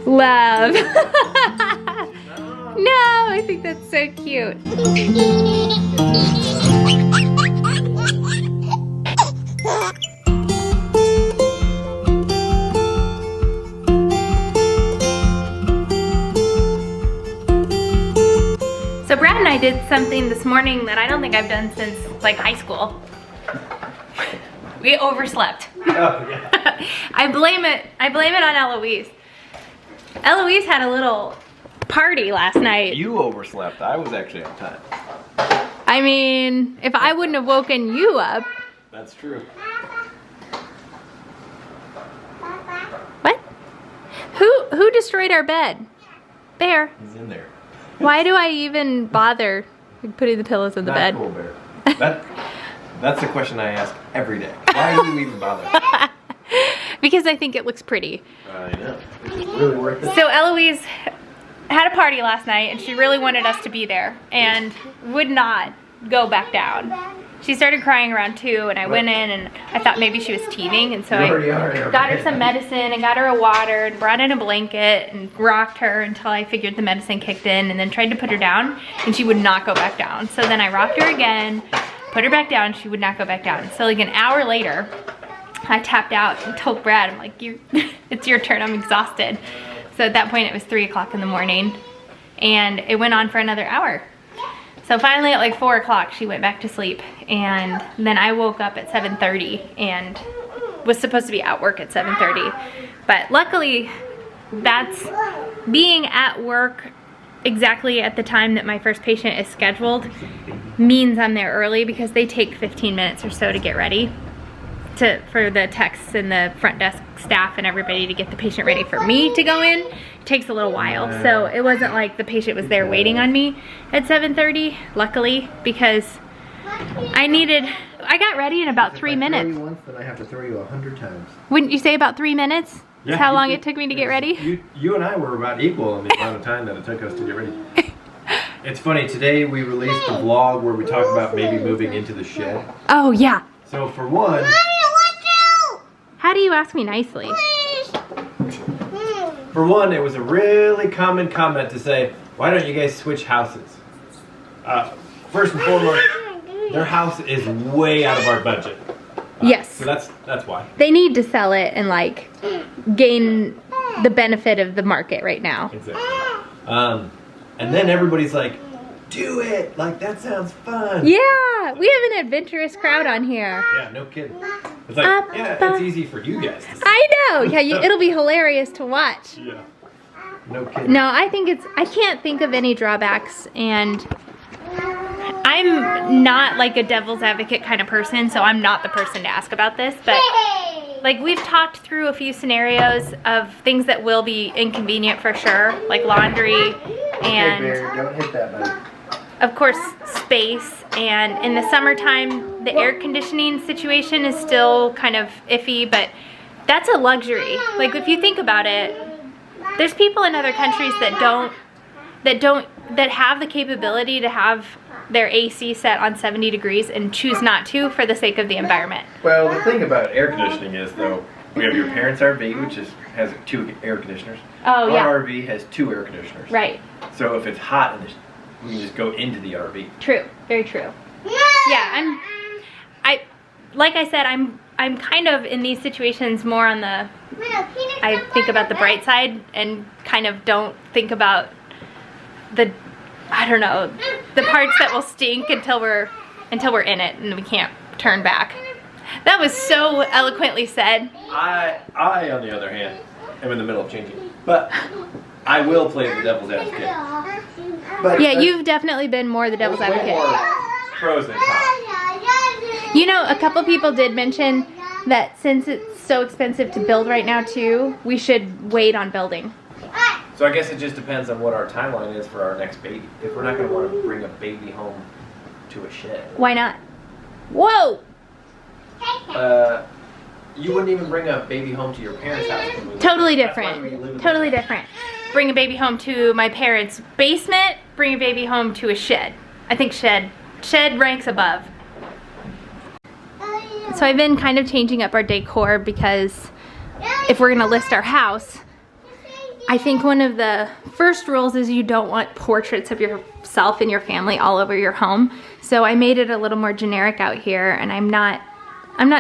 Love. No, I think that's so cute. So Brad and I did something this morning that I don't think I've done since like high school. We overslept. Oh, yeah. I blame it on Eloise. Eloise had a little party last night. You overslept. I was actually on time. I mean, if I wouldn't have woken you up. That's true. What? Who destroyed our bed? Bear. He's in there. Why do I even bother putting the pillows in the bed? Cool, Bear. That's the question I ask every day. Why do you even bother? Because I think it looks pretty. I know. Is it really worth it? So Eloise had a party last night and she really wanted us to be there and would not go back down. She started crying around 2 and I went in and I thought maybe she was teething, and so I got her some medicine and got her a water and brought in a blanket and rocked her until I figured the medicine kicked in, and then tried to put her down and she would not go back down. So then I rocked her again, put her back down, she would not go back down. So like an hour later, I tapped out and told Brad, I'm like, it's your turn, I'm exhausted. So at that point it was 3 o'clock in the morning and it went on for another hour. So finally at like 4 o'clock she went back to sleep, and then I woke up at 7:30 and was supposed to be at work at 7:30. But luckily that's being at work exactly at the time that my first patient is scheduled means I'm there early, because they take 15 minutes or so to get ready for the techs and the front desk staff and everybody to get the patient ready for me to go in. It takes a little while, so it wasn't like the patient was there waiting on me at 7:30, luckily, because I got ready in about 3 minutes. If I throw you once, then I have to throw you 100 times. Wouldn't you say about 3 minutes? That's how long it took me to get ready? You and I were about equal in the amount of time that it took us to get ready. It's funny, today we released a vlog where we talk about maybe moving into the shed. Oh yeah. So for one... How do you ask me nicely? For one, it was a really common comment to say, why don't you guys switch houses? First and foremost, their house is way out of our budget. Yes. So that's why. They need to sell it and like gain the benefit of the market right now. Exactly. And then everybody's like, do it! Like, that sounds fun. Yeah, we have an adventurous crowd on here. Yeah, no kidding. It's like, it's easy for you guys to see. I know. Yeah, it'll be hilarious to watch. Yeah. No kidding. No, I can't think of any drawbacks, and I'm not like a devil's advocate kind of person, so I'm not the person to ask about this, but like we've talked through a few scenarios of things that will be inconvenient for sure, like laundry and Bear, don't hit that, buddy. of course space, and in the summertime the air conditioning situation is still kind of iffy, but that's a luxury. Like if you think about it, there's people in other countries that have the capability to have their AC set on 70 degrees and choose not to for the sake of the environment. Well, the thing about air conditioning is, though, we have your parents' RV, which has 2 air conditioners. Oh, yeah. Our RV has 2 air conditioners. Right. So if it's hot, we can just go into the RV. True. Very true. Yeah, like I said, I'm kind of in these situations more on the, I think about the bright side and kind of don't think about the, I don't know, the parts that will stink until we're in it and we can't turn back. That was so eloquently said. I on the other hand, am in the middle of changing. But I will play the devil's advocate. But yeah, you've definitely been more the devil's advocate. Way more pros than cons. You know, a couple people did mention that since it's so expensive to build right now too, we should wait on building. So I guess it just depends on what our timeline is for our next baby. If we're not going to want to bring a baby home to a shed. Why not? Whoa! You wouldn't even bring a baby home to your parents' house. Totally different. Totally different. Bring a baby home to my parents' basement, bring a baby home to a shed. I think shed ranks above. So I've been kind of changing up our decor because if we're gonna list our house, I think one of the first rules is you don't want portraits of yourself and your family all over your home. So I made it a little more generic out here, and I'm not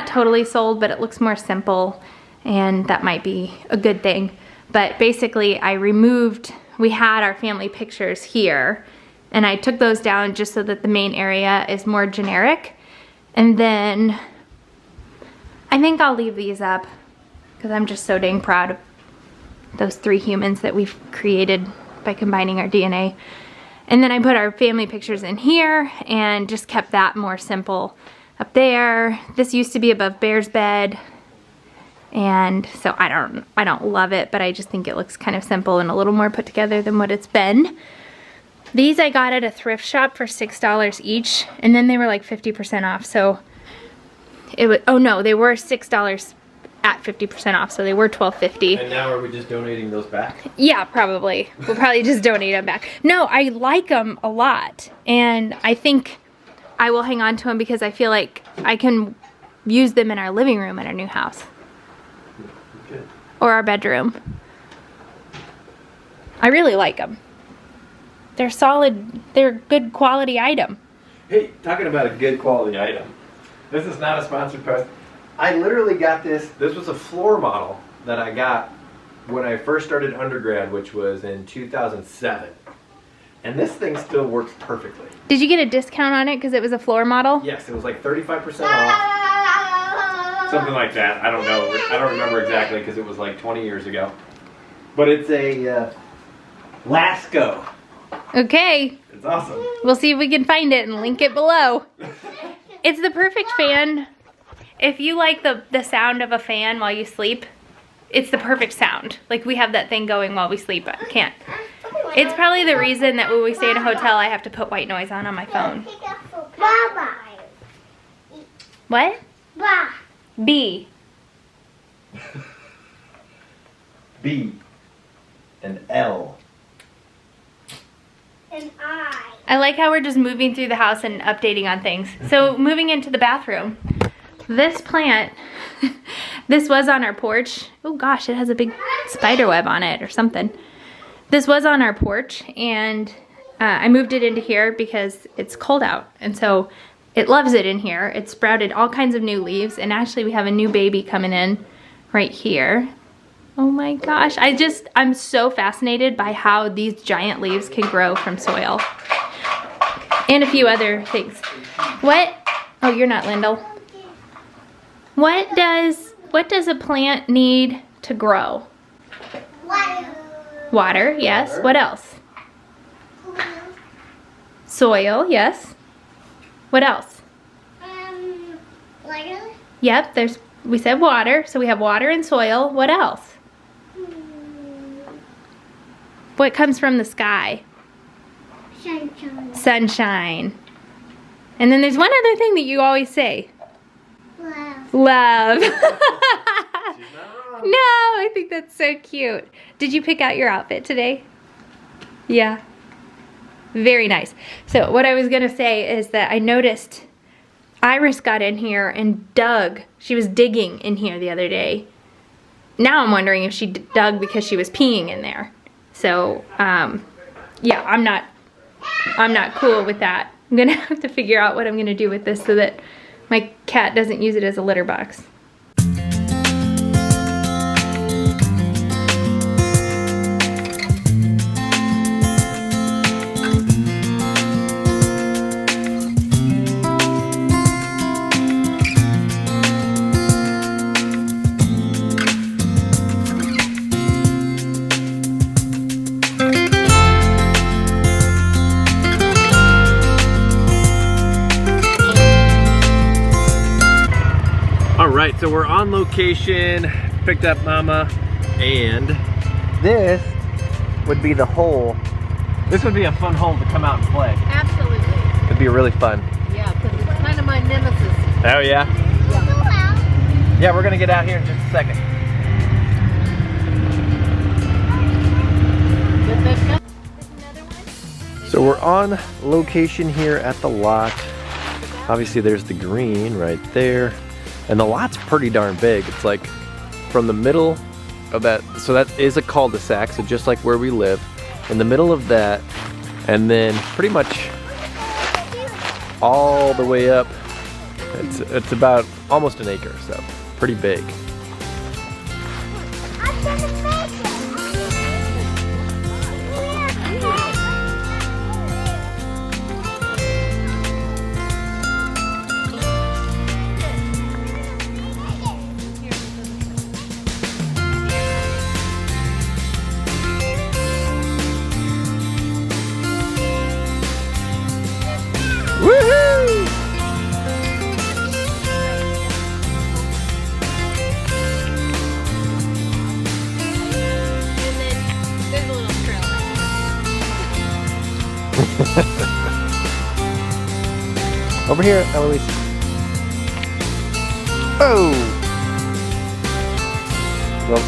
totally sold, but it looks more simple, and that might be a good thing. But basically we had our family pictures here, and I took those down just so that the main area is more generic. And then I think I'll leave these up because I'm just so dang proud of those 3 humans that we've created by combining our DNA. And then I put our family pictures in here and just kept that more simple up there. This used to be above Bear's bed, and so I don't love it, but I just think it looks kind of simple and a little more put together than what it's been. These I got at a thrift shop for $6 each, and then they were like 50% off. So it was, oh no, they were $6 at 50% off, so they were $12.50. And now are we just donating those back? Yeah, probably. We'll probably just donate them back. No, I like them a lot, and I think I will hang on to them because I feel like I can use them in our living room in our new house. Okay. Or our bedroom. I really like them. They're solid, they're a good quality item. Hey, talking about a good quality item. This is not a sponsored post. I literally got this. This was a floor model that I got when I first started undergrad, which was in 2007. And this thing still works perfectly. Did you get a discount on it because it was a floor model? Yes, it was like 35% off. Something like that. I don't know. I don't remember exactly because it was like 20 years ago. But it's a Lasco. Okay. It's awesome. We'll see if we can find it and link it below. It's the perfect fan. If you like the sound of a fan while you sleep, it's the perfect sound. Like, we have that thing going while we sleep, but I can't. It's probably the reason that when we stay in a hotel, I have to put white noise on my phone. What? B. B. And L. And I. I like how we're just moving through the house and updating on things. So moving into the bathroom. This plant, this was on our porch. Oh gosh, it has a big spider web on it or something. This was on our porch, and I moved it into here because it's cold out. And so it loves it in here. It sprouted all kinds of new leaves, and actually we have a new baby coming in right here. Oh my gosh, I'm so fascinated by how these giant leaves can grow from soil. And a few other things. What? Oh, you're not Lyndle. What does a plant need to grow? Water. Water, yes. What else? Soil, yes. What else? Water. Yep, we said water, so we have water and soil. What else? What comes from the sky? Sunshine. Sunshine. And then there's one other thing that you always say. Love. Love. She's not wrong. No, I think that's so cute. Did you pick out your outfit today? Yeah. Very nice. So what I was going to say is that I noticed Iris got in here and dug. She was digging in here the other day. Now I'm wondering if she dug because she was peeing in there. So, yeah, I'm not cool with that. I'm going to have to figure out what I'm going to do with this so that my cat doesn't use it as a litter box. Alright, so we're on location, picked up Mama, and this would be the hole. This would be a fun hole to come out and play. Absolutely. It'd be really fun. Yeah, because it's kind of my nemesis. Oh yeah? Yeah, we're gonna get out here in just a second. So we're on location here at the lot. Obviously there's the green right there. And the lot's pretty darn big. It's like from the middle of that. So that is a cul-de-sac, so just like where we live. In the middle of that, and then pretty much all the way up, it's about almost an acre, so pretty big. I'm gonna make it. Woohoo! And then there's a little trail. Over here, Eloise. Oh! Well,